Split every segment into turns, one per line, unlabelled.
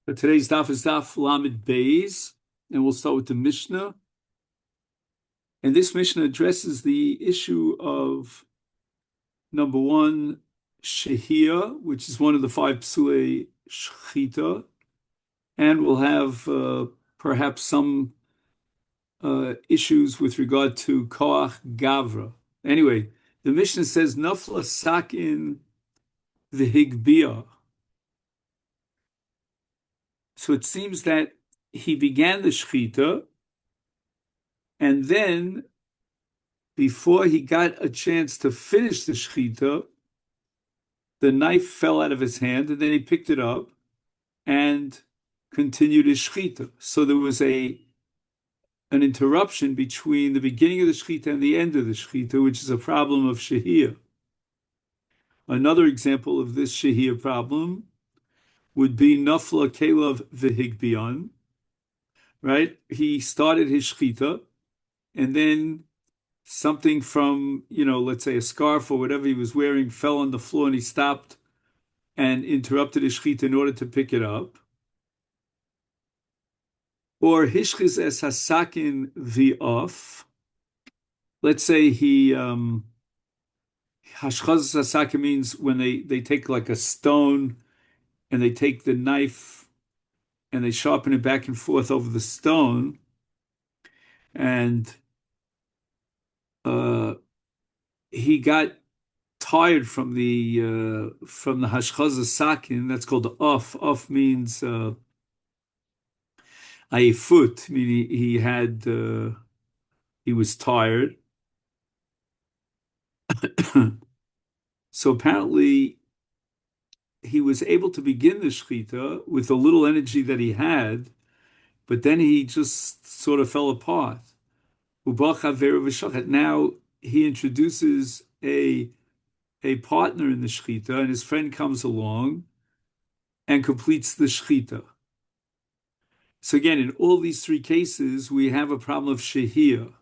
But today's daf is daf Lamed Beis, and we'll start with the Mishnah. And this Mishnah addresses the issue of number one, Shehiyah, which is one of the five psulei shechita, and we'll have perhaps some issues with regard to Koach Gavra. Anyway, the Mishnah says Nafla Sakin v'Higbiyah. So it seems that he began the shechita, and then before he got a chance to finish the shechita, the knife fell out of his hand, and then he picked it up and continued his shechita. So there was an interruption between the beginning of the shechita and the end of the shechita, which is a problem of shehiyah. Another example of this shehiyah problem would be nafla kelav v'higbion, right? He started his shechita, and then something from, let's say a scarf or whatever he was wearing fell on the floor, and he stopped and interrupted his shechita in order to pick it up. Or hishchiz es hasakin v'of. Let's say he hashchaz hasakin means when they take like a stone and they take the knife and they sharpen it back and forth over the stone, and he got tired from the hashchaza sakin. That's called the off. Off means ayifut, meaning he was tired. So apparently he was able to begin the shechita with the little energy that he had, but then he just sort of fell apart. Now he introduces a partner in the shechita, and his friend comes along and completes the shechita. So again, in all these three cases, we have a problem of shehiyah,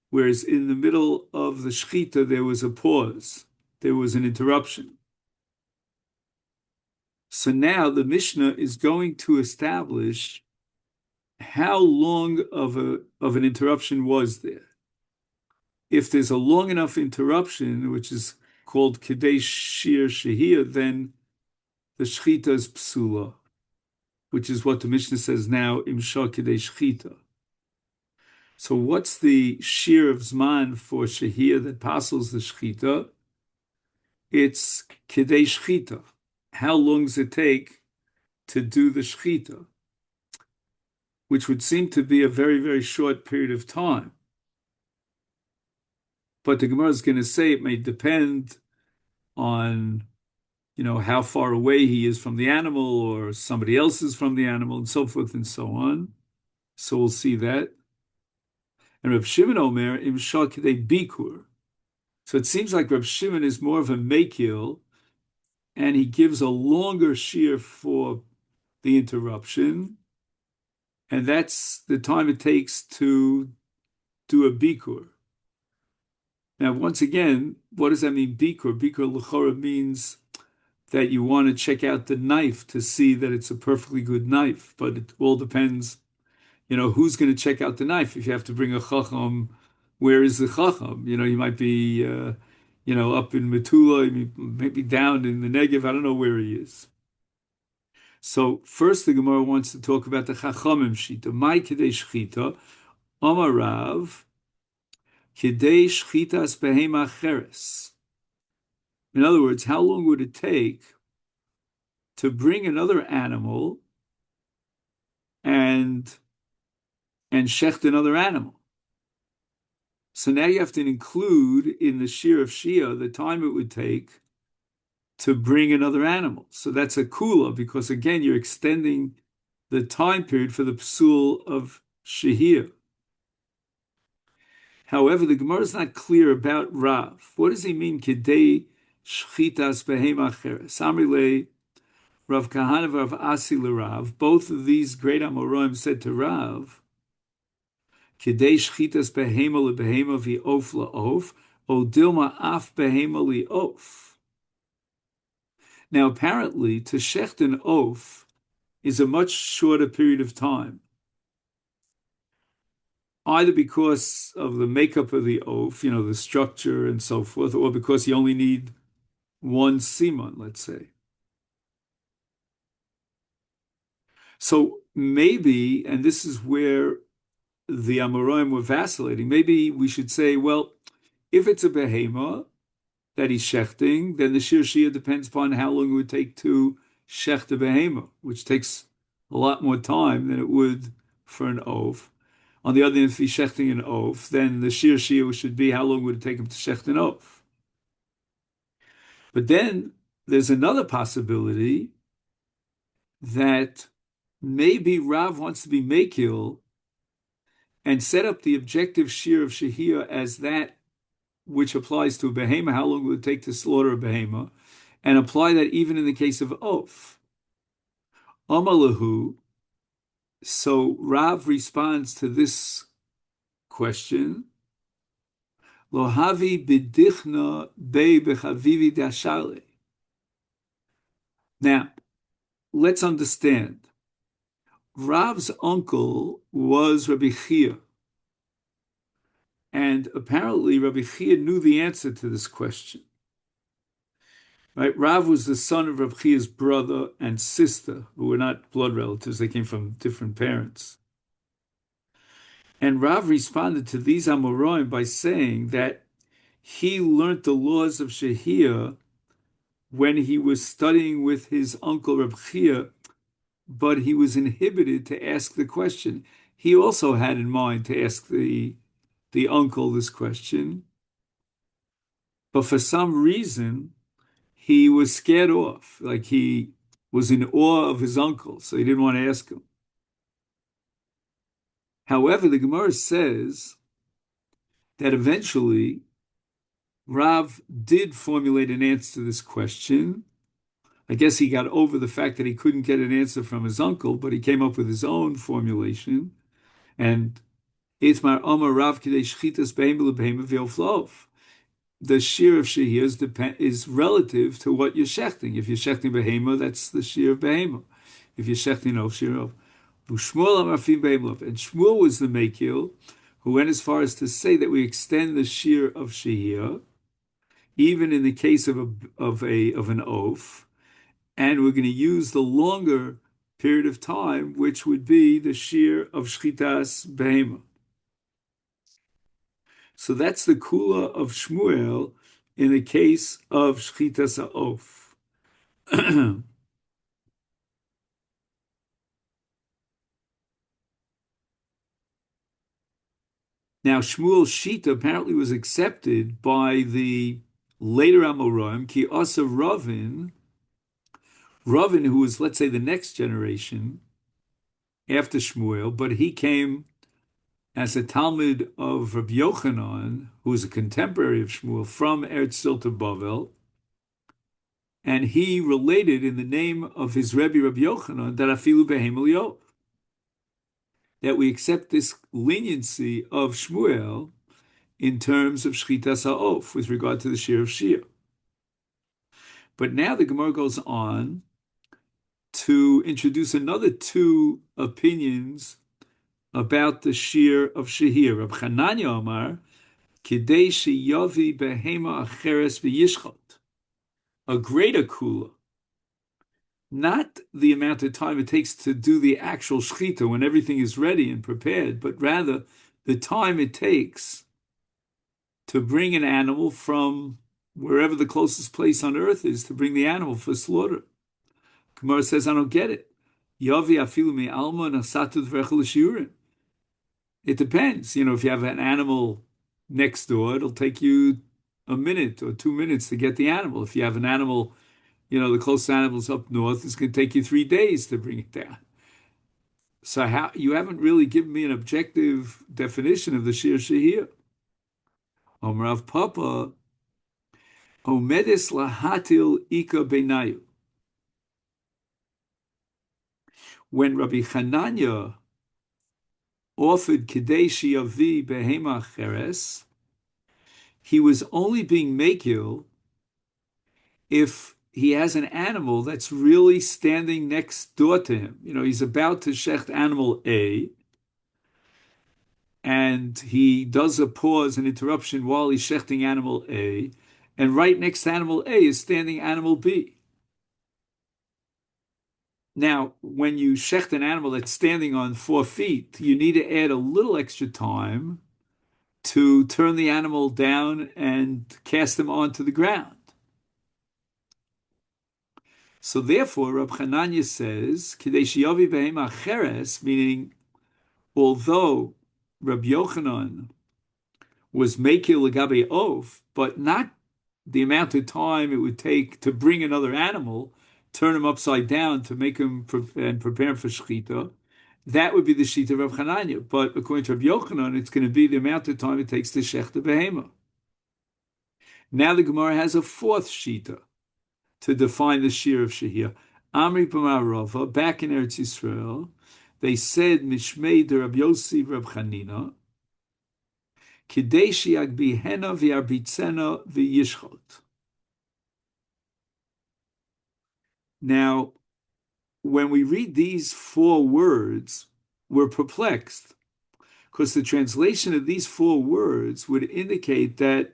whereas in the middle of the shechita, there was a pause, there was an interruption. So now the Mishnah is going to establish how long of an interruption was there. If there's a long enough interruption, which is called Kedei Shir Shehiyah, then the Shechita is Psula, which is what the Mishnah says now, Imshah Kedei Shechita. So what's the Shir of Zman for Shehiyah that passes the Shechita? It's Kedei Shechita. How long does it take to do the Shechita? Which would seem to be a very, very short period of time. But the Gemara is going to say it may depend on, how far away he is from the animal, or somebody else is from the animal, and so forth and so on. So we'll see that. And Reb Shimon Omer, im shal kidei bikur. So it seems like Reb Shimon is more of a mekil, and he gives a longer shear for the interruption, and that's the time it takes to do a bikur. Now, once again, what does that mean, bikur? Bikur l'chora means that you want to check out the knife to see that it's a perfectly good knife, but it all depends, who's going to check out the knife. If you have to bring a chacham, where is the chacham? He might be, up in Metula, maybe down in the Negev. I don't know where he is. So first, the Gemara wants to talk about the chachamim shita. My kedei shchita, Amarav, kedei shchitas behema cheres. In other words, how long would it take to bring another animal and shecht another animal? So now you have to include in the shir of Shia the time it would take to bring another animal. So that's a kula, because again, you're extending the time period for the psul of shehiyah. However, the Gemara is not clear about Rav. What does he mean, kedei shchitas behema cheres? Amrile, Rav Kahana, Rav Asi Rav. Both of these great Amoraim said to Rav, kedei shchitas behema lebehema v'of la'of, o dilma af behema li'of. Now, apparently, to shecht an oaf is a much shorter period of time, either because of the makeup of the oath, the structure and so forth, or because you only need one simon, let's say. So maybe, and this is where the Amoraim were vacillating, maybe we should say, well, if it's a behema that he's shechting, then the shir shia depends upon how long it would take to shecht a behema, which takes a lot more time than it would for an oath. On the other hand, if he's shechting an oath, then the shir shia should be how long would it take him to shecht an oath. But then there's another possibility that maybe Rav wants to be makil and set up the objective shir of shehiyah as that which applies to a behema, how long would it take to slaughter a behema, and apply that even in the case of oath. Amalahu, so Rav responds to this question, Lohavi bidichna be bechavivi dashale. Now, let's understand. Rav's uncle was Rabbi Chia, and apparently Rabbi Chia knew the answer to this question. Right? Rav was the son of Rabbi Chia's brother and sister, who were not blood relatives. They came from different parents. And Rav responded to these Amoraim by saying that he learned the laws of Shehiyah when he was studying with his uncle Rabbi Chia, but he was inhibited to ask the question. He also had in mind to ask the uncle this question, but for some reason, he was scared off, like he was in awe of his uncle, so he didn't want to ask him. However, the Gemara says that eventually Rav did formulate an answer to this question. I guess he got over the fact that he couldn't get an answer from his uncle, but he came up with his own formulation. And Itmar Amar Rav Kidei Shchitas Behema Lebehema V'Oflov. The shear of shehiyah is relative to what you're shechting. If you're shechting behema, that's the shear of behema. If you're shechting of shear of Shmuel Amarfim behema, and Shmuel was the mekil who went as far as to say that we extend the shear of shehiyah, even in the case of an oath, and we're going to use the longer period of time, which would be the shear of shchitas behema. So that's the kula of Shmuel in the case of shchitas ha'of. Now, Shmuel's shita apparently was accepted by the later Amoraim, ki asa Ravin, who was, let's say, the next generation after Shmuel, but he came as a Talmud of Rabbi Yochanan, who was a contemporary of Shmuel, from Eretz Silta Bavel, and he related in the name of his Rebbe Rabbi Yochanan that afilu behemel yov, that we accept this leniency of Shmuel in terms of shchitas ha'of with regard to the shear of shir. But now the Gemara goes on to introduce another two opinions about the shear of shehir. Rab Chananya Amar, Kidei sheyavi behema acheres v'yishchot, a greater kula, not the amount of time it takes to do the actual shechita when everything is ready and prepared, but rather the time it takes to bring an animal from wherever the closest place on earth is to bring the animal for slaughter. Gemara says, I don't get it. Yavi afilu mi alma nasatu d'vrechel l'shiurim. It depends. If you have an animal next door, it'll take you a minute or 2 minutes to get the animal. If you have an animal, the closest animal's up north, it's going to take you 3 days to bring it down. So you haven't really given me an objective definition of the shir shehir. Rav Papa, Omedes lahatil ika benayu. When Rabbi Chananya offered Kidei Shiyavi Behema Cheres, he was only being makil if he has an animal that's really standing next door to him. He's about to shecht animal A, and he does a pause, an interruption while he's shechting animal A, and right next to animal A is standing animal B. Now, when you shecht an animal that's standing on 4 feet, you need to add a little extra time to turn the animal down and cast him onto the ground. So therefore, Rab Chananya says, Kidei shiyavi behema cheres, meaning although Rabbi Yochanan was mekil legabe of, but not the amount of time it would take to bring another animal, turn him upside down to make him and prepare him for shechita. That would be the shita of Chananya. But according to Rabbi Yochanan, it's going to be the amount of time it takes to shech the behema. Now the Gemara has a fourth shita to define the shear of shehiyah. Amri B'Marava, back in Eretz Yisrael, they said Mishmei de Rabbi Yossi Rab Chanina, Kidei sheyagbihena v'yarbitzena v'yishchot. Now, when we read these four words, we're perplexed because the translation of these four words would indicate that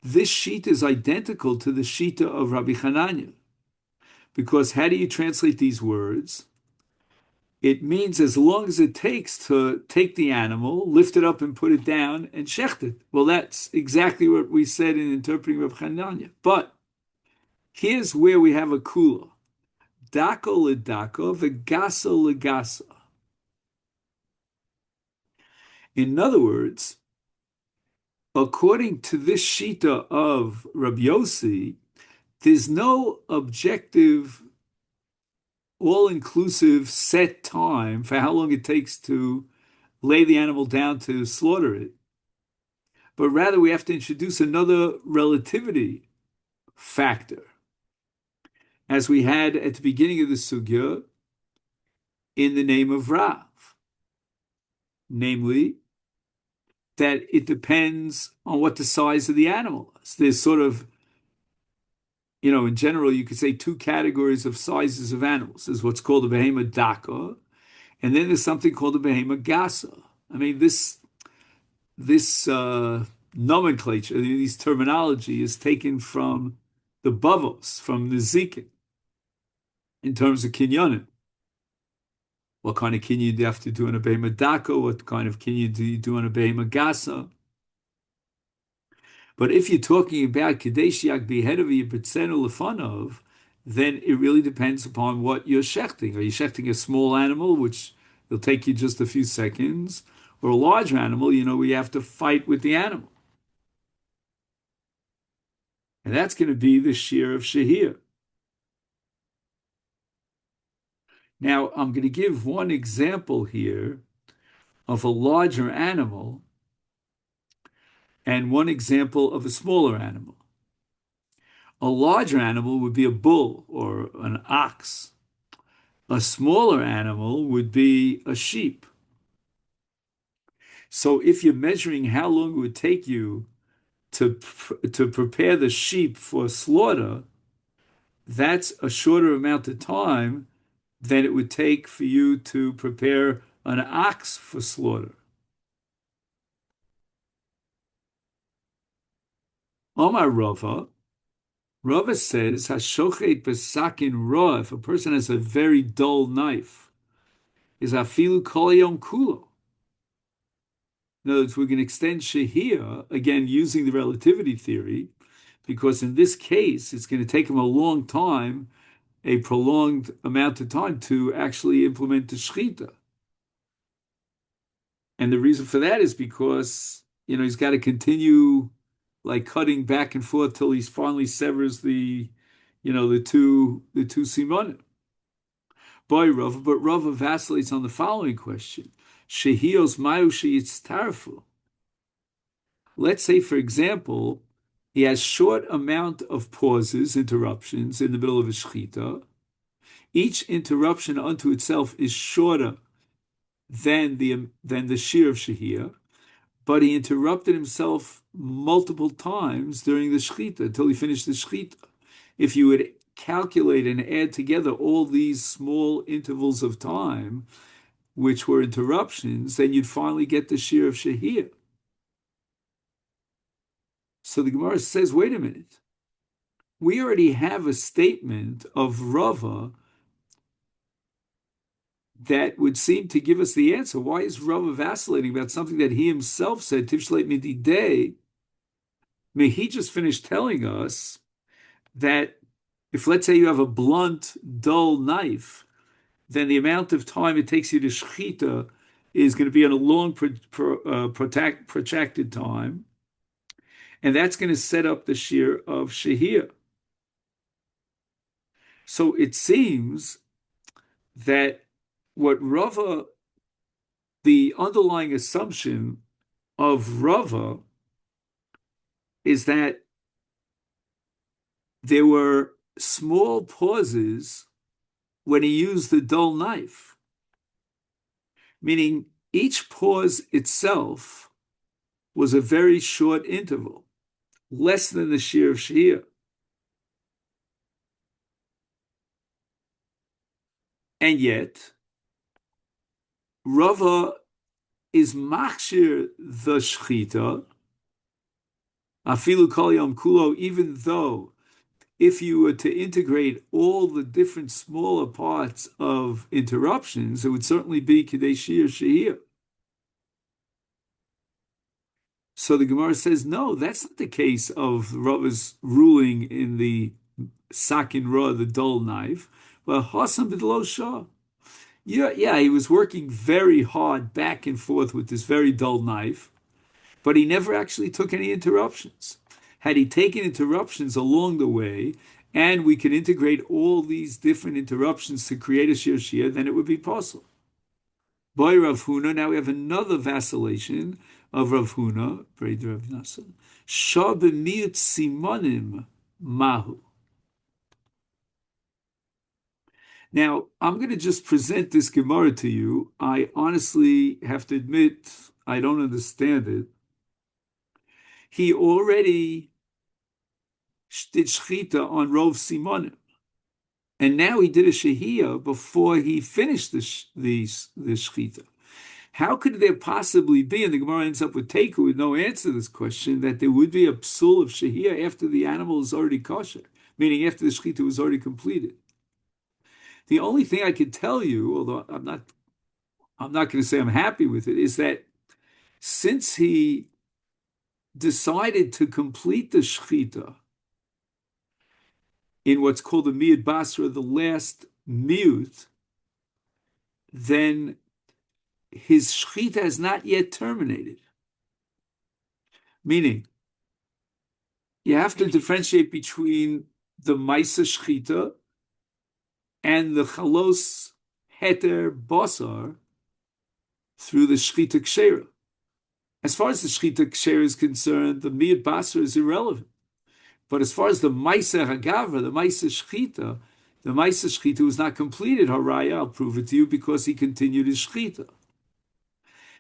this sheet is identical to the shita of Rabbi Chananya. Because how do you translate these words? It means as long as it takes to take the animal, lift it up and put it down and shecht it. Well, that's exactly what we said in interpreting Rabbi Chananya. But here's where we have a kula. Dako ledako, v'gasa legasa. In other words, according to this shita of Rabbi Yossi, there's no objective, all-inclusive set time for how long it takes to lay the animal down to slaughter it. But rather, we have to introduce another relativity factor, as we had at the beginning of the sugya in the name of Rav. Namely, that it depends on what the size of the animal is. There's sort of, in general, you could say two categories of sizes of animals. There's what's called a behema daka, and then there's something called a behema gasa. I mean, this nomenclature, this terminology is taken from the bavos, from the zikin, in terms of kinyanim. What kind of kinyan do you have to do on a behema daka? What kind of kinyan do you do on a behema gasa? But if you're talking about kadesh yak behedav yipitzenu lefanov, then it really depends upon what you're shechting. Are you shechting a small animal, which will take you just a few seconds, or a large animal, we have to fight with the animal? And that's going to be the shear of shehiyah. Now, I'm going to give one example here of a larger animal and one example of a smaller animal. A larger animal would be a bull or an ox. A smaller animal would be a sheep. So if you're measuring how long it would take you to prepare the sheep for slaughter, that's a shorter amount of time than it would take for you to prepare an ox for slaughter. Omar Rava says, Hashochet besakin roa, if a person has a very dull knife, is afilu kol yom kulo. In other words, we can extend shehiyah, again, using the relativity theory, because in this case, it's going to take him a long time, a prolonged amount of time to actually implement the shechita. And the reason for that is because, he's got to continue like cutting back and forth till he finally severs the two simonim. Boy, Rava, but Rava vacillates on the following question. Shehiyos mayu sheyitztarfu. Let's say, for example, he has short amount of pauses, interruptions in the middle of a shechita. Each interruption unto itself is shorter than the shear of shehiyah, but he interrupted himself multiple times during the shechita until he finished the shechita. if you would calculate and add together all these small intervals of time, which were interruptions, then you'd finally get the shear of Shehir. So the Gemara says, wait a minute. We already have a statement of Rava that would seem to give us the answer. Why is Rava vacillating about something that he himself said, Tivshleit Mididei? I mean, he just finished telling us that if, let's say, you have a blunt, dull knife, then the amount of time it takes you to shechita is going to be on a long, protracted time, and that's going to set up the shear of shehir. So it seems that what Rava, the underlying assumption of Rava is that there were small pauses when he used the dull knife, meaning each pause itself was a very short interval, less than the shear of Shehir. And yet, Rava is machshir the shchita, afilu kol yom kulo, even though if you were to integrate all the different smaller parts of interruptions, it would certainly be kidei shir shehir. So the Gemara says, no, that's not the case of Rava's ruling in the sakin ra, the dull knife. Well, hasam b'dlo shah. Yeah, he was working very hard back and forth with this very dull knife, but he never actually took any interruptions. Had he taken interruptions along the way, and we could integrate all these different interruptions to create a shir, then it would be possible. Boy Rav Huna, now we have another vacillation of Rav Huna, Braid Rav Nassan. Shah b'miyut simonim mahu. Now, I'm going to just present this Gemara to you. I honestly have to admit, I don't understand it. He already did shchita on Rov Simonim, and now he did a shehiyah before he finished the shchita. How could there possibly be, and the Gemara ends up with Teiku with no answer to this question, that there would be a psul of shehiyah after the animal is already kosher, meaning after the shchita was already completed? The only thing I can tell you, although I'm not going to say I'm happy with it, is that since he decided to complete the shechita in what's called the miyud basra, the last miyut, then his shechita has not yet terminated. Meaning, you have to differentiate between the maisa shechita and the chalos heter basar through the shchita kshera. As far as the shchita kshera is concerned, the miyud basar is irrelevant. But as far as the maisa hagavra, the maisa shchita was not completed. Haraya, I'll prove it to you, because he continued his shchita.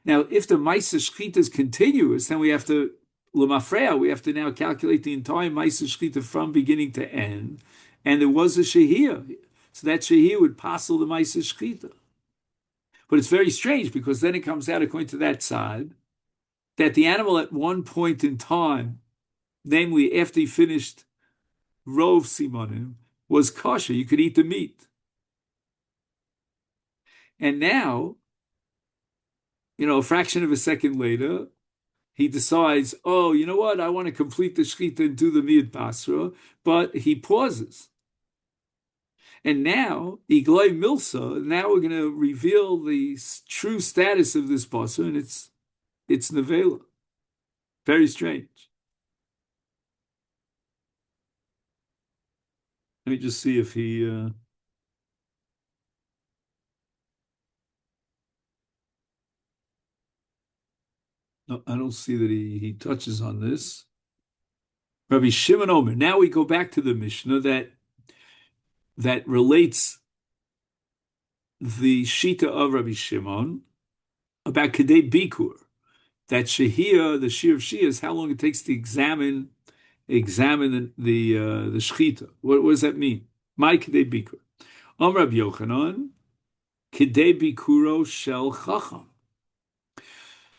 Now, if the maisa shchita is continuous, then we have to lemafreya. We have to now calculate the entire maisa shchita from beginning to end, and there was a shehiyah. So that shehiyah would passel the maisa shchita. But it's very strange, because then it comes out, according to that side, that the animal at one point in time, namely after he finished rov simonim, was kosher. You could eat the meat. And now, a fraction of a second later, he decides, oh, you know what? I want to complete the shechita and do the miyud basra, but he pauses. And now, Iglai Milsa, now we're going to reveal the true status of this basra, and it's nevela. Very strange. Let me just see if he... No, I don't see that he touches on this. Rabbi Shimon Omer. Now we go back to the Mishnah that relates the Shita of Rabbi Shimon about Kedei Bikur, that Shehiyah, the Shir of Shia, is how long it takes to examine examine the shechita. What does that mean? My kidei bikur. Rab Yochanan, kidei bikuro shel chacham.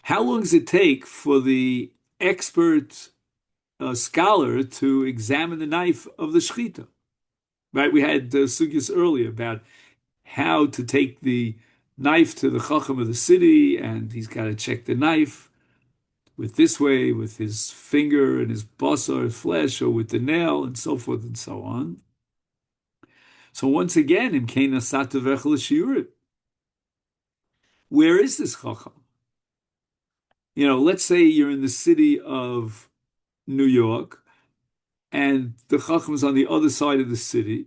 How long does it take for the expert scholar to examine the knife of the shechita? Right? We had sugyas earlier about how to take the knife to the chacham of the city, and he's got to check the knife with this way, with his finger and his basar, his flesh, or with the nail, and so forth and so on. So once again, in Kena Satavech L'Shiurim, where is this chacham? Let's say you're in the city of New York, and the chacham is on the other side of the city,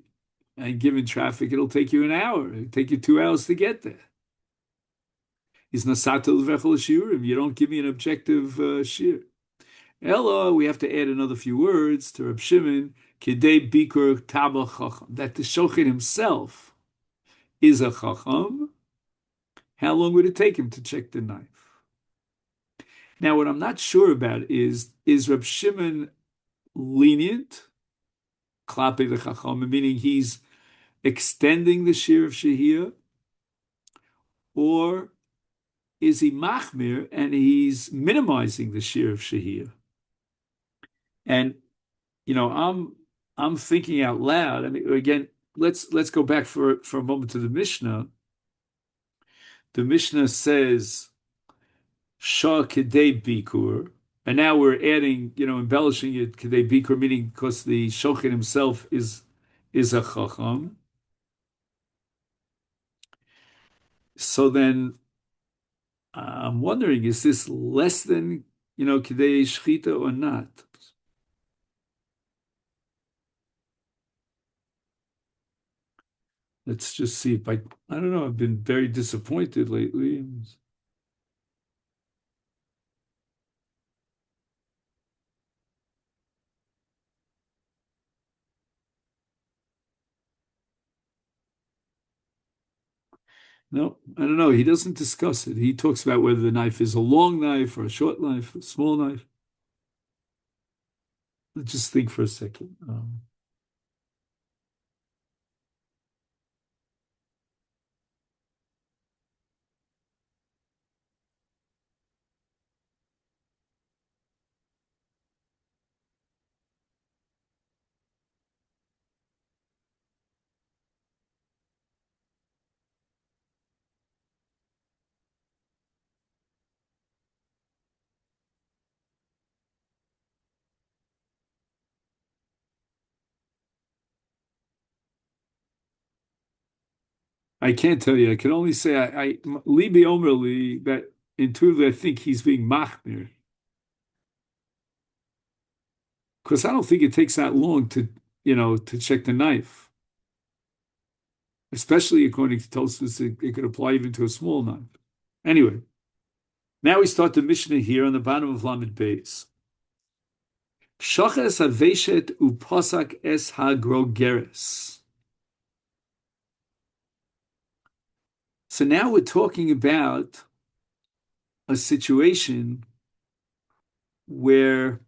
and given traffic, it'll take you an hour. It'll take you 2 hours to get there. He's nasatel vechol shiurim. You don't give me an objective shir. Ella, we have to add another few words to Reb Shimon, kidei bikur taba chacham, that the shochet himself is a chacham. How long would it take him to check the knife? Now, what I'm not sure about is Reb Shimon lenient, klape the chacham, meaning he's extending the shir of shehiyah, or is he machmir and he's minimizing the shir of shehiyah? And I'm thinking out loud. I mean, again, let's go back for a moment to the Mishnah. The Mishnah says shah kedei bikur, and now we're adding, embellishing it kedei bikur, meaning because the shochet himself is a chacham. So then I'm wondering, is this less than kedei shchita or not? Let's just see if I don't know. I've been very disappointed lately. No, I don't know. He doesn't discuss it. He talks about whether the knife is a long knife or a short knife, a small knife. Let's just think for a second. I can't tell you. I can only say Libi Omerli, that intuitively I think he's being machmir. Because I don't think it takes that long to check the knife. Especially according to Tosfos, it could apply even to a small knife. Anyway, now we start the Mishnah here on the bottom of Lamed Beis. Shaches haveshet upasak es hagrogeres. So now we're talking about a situation where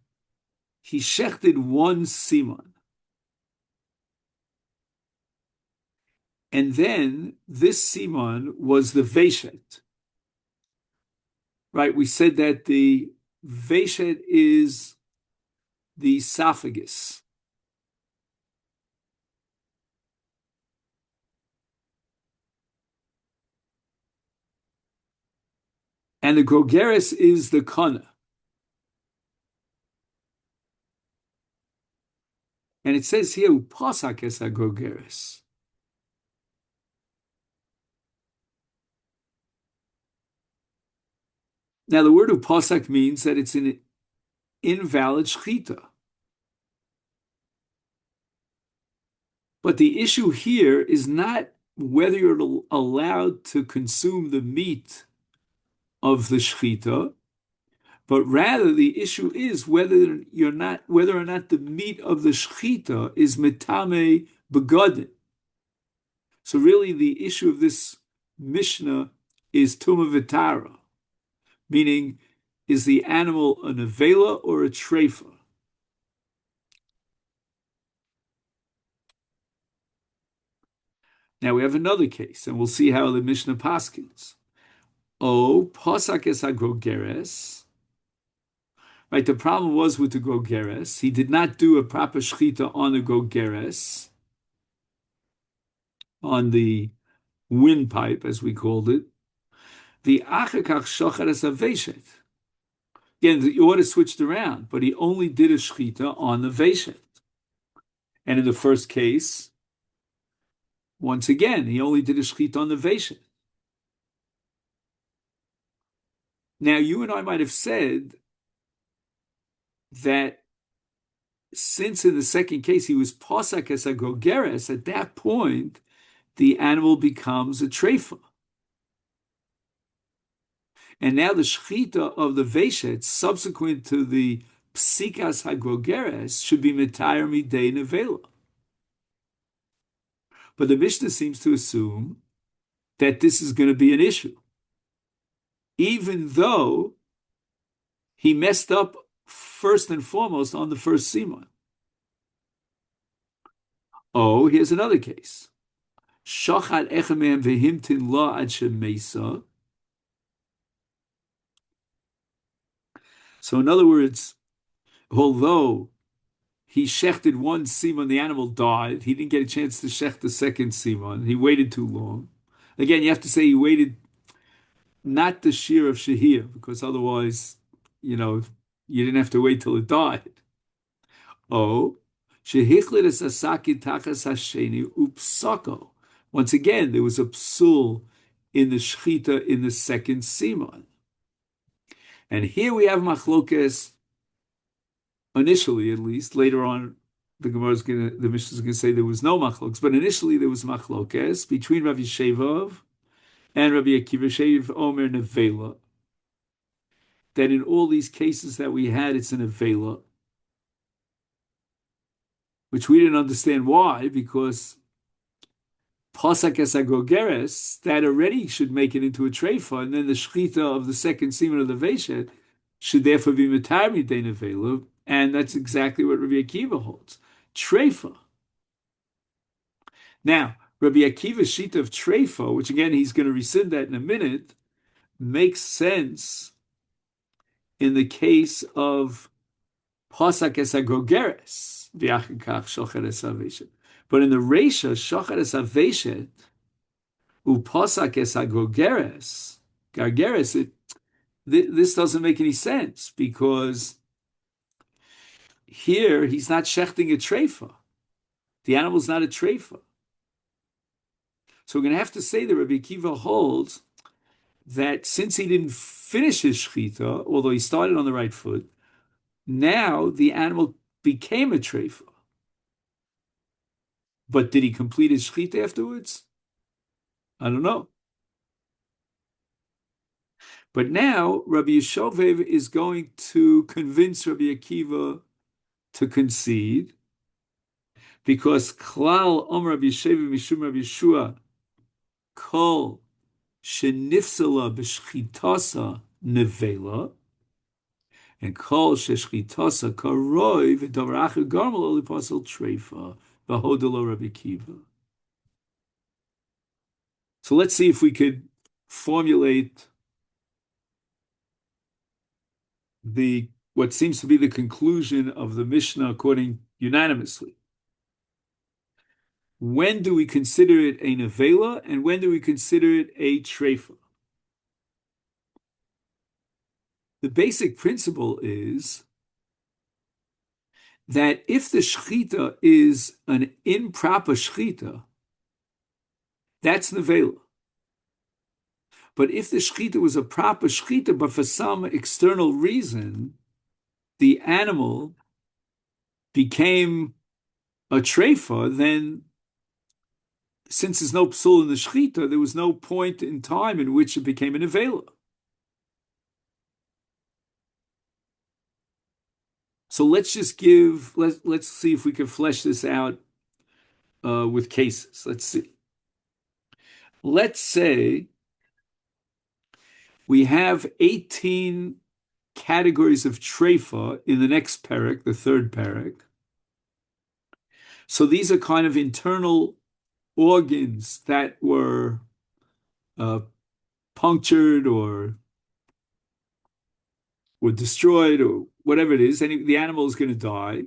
he shechted one siman. And then this siman was the veshet. Right? We said that the veshet is the esophagus. And the grogeres is the kana. And it says here, upasak es grogeres. Now, the word upasak means that it's an invalid shchita. But the issue here is not whether you're allowed to consume the meat of the shchita, but rather the issue is whether or not the meat of the shchita is mitame begodin. So really, the issue of this Mishnah is tuma vitara, meaning is the animal a nevela or a treifa? Now we have another case, and we'll see how the Mishnah paskins. Oh, posak es agrogeres. Right, the problem was with the grogeres. He did not do a proper shchita on the grogeres, on the windpipe, as we called it. The achakach shachar es aveshet. Again, the order switched around, but he only did a shchita on the veshet. And in the first case, once again, he only did a shchita on the veshet. Now, you and I might have said that since in the second case he was posak as a grogeres, at that point, the animal becomes a treifa. And now the shchita of the veshet, subsequent to the psikas hagrogeres, should be mitayr midei nevela. But the Mishnah seems to assume that this is going to be an issue, even though he messed up first and foremost on the first simon. Oh, here's another case. Shachat echamem vehimtin la ad shemesa. So in other words, although he shechted one simon, the animal died. He didn't get a chance to shecht the second simon. He waited too long. Again, you have to say he waited not the shear of shehir, because otherwise, you didn't have to wait till it died. Oh, shehichlit es asaki tachas hasheni upsako. Once again, there was a psul in the shchita in the second simon. And here we have machlokes, initially at least. Later on, the Mishnah is going to say there was no machlokes, but initially there was machlokes between Rabbi Shevov and Rabbi Akiva Shev Omer Nevela. That in all these cases that we had, it's an Nevela, which we didn't understand why, because Pasak es agrogeres, that already should make it into a treifa, and then the shchita of the second semen of the veshet should therefore be metar midei nevela, and that's exactly what Rabbi Akiva holds. Treifa. Now, Rabbi Akiva's shita of treifa, which again he's going to rescind that in a minute, makes sense in the case of Pasak es agrogeres, v'achikach shochet es aveshet. But in the Reisha, shochet es aveshet, upasak es agrogeres, gargeres, this doesn't make any sense, because here he's not shechting a treifa. The animal's not a treifa. So we're going to have to say that Rabbi Akiva holds that since he didn't finish his shechita, although he started on the right foot, now the animal became a treifa. But did he complete his shechita afterwards? I don't know. But now Rabbi Yeshovev is going to convince Rabbi Akiva to concede, because Klal Rabbi Yeshovev Mishum Rabbi Yeshua Kol Shenifsala B'Shchitasa Nevela, and Kol Sheshchitasa Karoi V'Davar Acher Garmal Olipasel Treifa V'Hodelo Rabbi Akiva. So let's see if we could formulate what seems to be the conclusion of the Mishnah according unanimously. When do we consider it a nevela, and when do we consider it a treifa? The basic principle is that if the shchita is an improper shchita, that's nevela. But if the shchita was a proper shchita, but for some external reason, the animal became a treifa, then since there's no psul in the shchita, there was no point in time in which it became an nevela. So let's see if we can flesh this out with cases. Let's see. Let's say we have 18 categories of treifa in the next parak, the third parak. So these are kind of internal organs that were uh, punctured or destroyed or whatever it is, and the animal is going to die.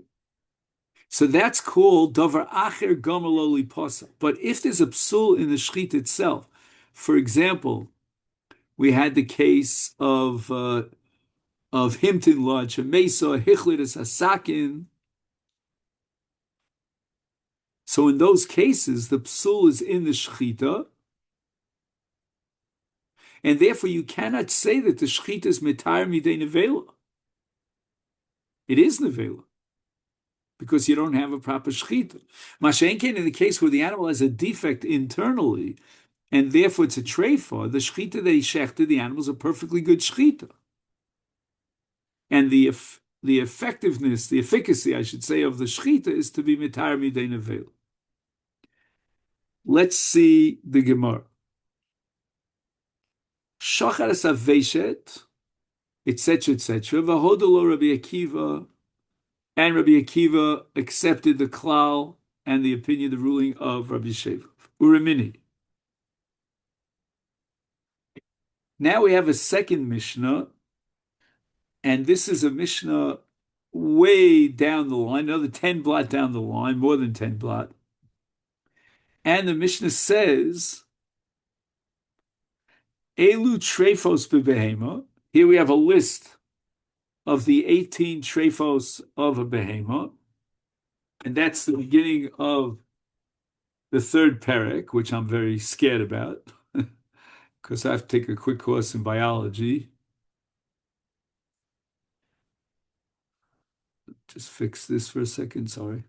So that's called davar acher gomer lo liposa. But if there's a psul in the shechit itself, for example, we had the case of Himton Lodge, Mesa, Hichlidus, Asakin. So in those cases, the psul is in the shechita, and therefore you cannot say that the shechita is mitar midei nevela. It is nevela because you don't have a proper shechita. Mashenkin, in the case where the animal has a defect internally, and therefore it's a treifa, the shechita that he shechted, the animal's a perfectly good shechita. And the effectiveness, the efficacy, I should say, of the shechita is to be mitar midei nevela. Let's see the Gemara. Shachar saveshet, etc., etc. Vahodolo Rabbi Akiva, and Rabbi Akiva accepted the klal and the opinion, the ruling of Rabbi Sheva. Uramini. Now we have a second Mishnah, and this is a Mishnah way down the line, another 10 blot down the line, more than 10 blot. And the Mishnah says, Elu trefos bebehema. Here we have a list of the 18 trefos of a behema, and that's the beginning of the third parak, which I'm very scared about because I have to take a quick course in biology. Just fix this for a second, sorry.